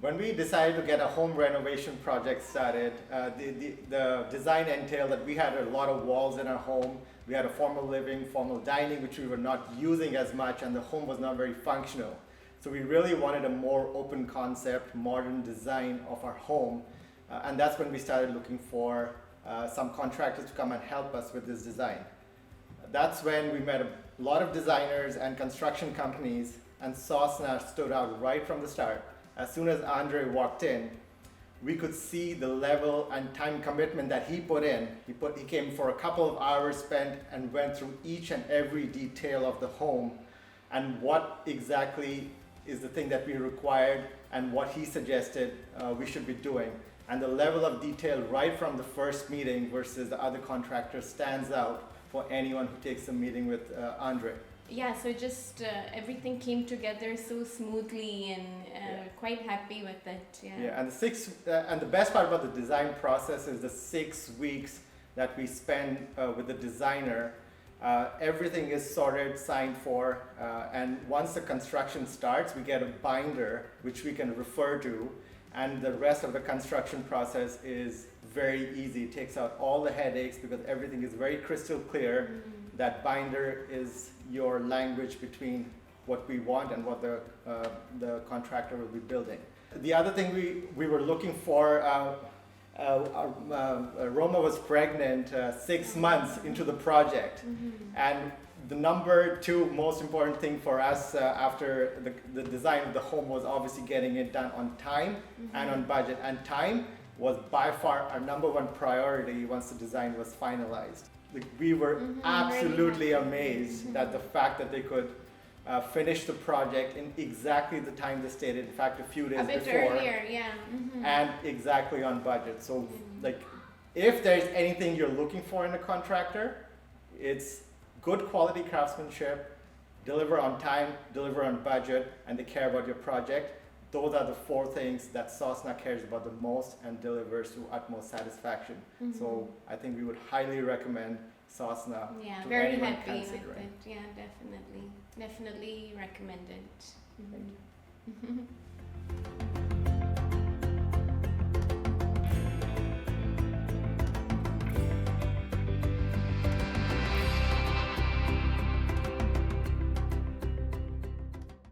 When we decided to get a home renovation project started, the design entailed that we had a lot of walls in our home. We had a formal living, formal dining, which we were not using as much, and the home was not very functional. So we really wanted a more open concept, modern design of our home. And that's when we started looking for some contractors to come and help us with this design. That's when we met a lot of designers and construction companies, and Sosna stood out right from the start. As soon as Andre walked in, we could see the level and time commitment that he put in. He came for a couple of hours spent and went through each and every detail of the home and what exactly is the thing that we required and what he suggested we should be doing. And the level of detail right from the first meeting versus the other contractors stands out for anyone who takes a meeting with Andre. Yeah, so just everything came together so smoothly, and quite happy with it. Yeah, and the best part about the design process is the 6 weeks that we spend with the designer. Everything is sorted, signed for, and once the construction starts, we get a binder which we can refer to, and the rest of the construction process is very easy. It takes out all the headaches because everything is very crystal clear. That binder is your language between what we want and what the contractor will be building. The other thing we were looking for, Roma was pregnant 6 months into the project, and the number 2 most important thing for us after the design of the home was obviously getting it done on time and on budget. And time was by far our number 1 priority once the design was finalized. We were absolutely amazed at the fact that they could finish the project in exactly the time they stated. In fact, a few days before. A bit earlier, yeah. And exactly on budget. So, like, if there's anything you're looking for in a contractor, it's good quality craftsmanship, deliver on time, deliver on budget, and they care about your project. Those are the 4 things that Sosna cares about the most and delivers to utmost satisfaction. So I think we would highly recommend Sosna to very anyone happy with considering. it. Yeah, definitely recommend it.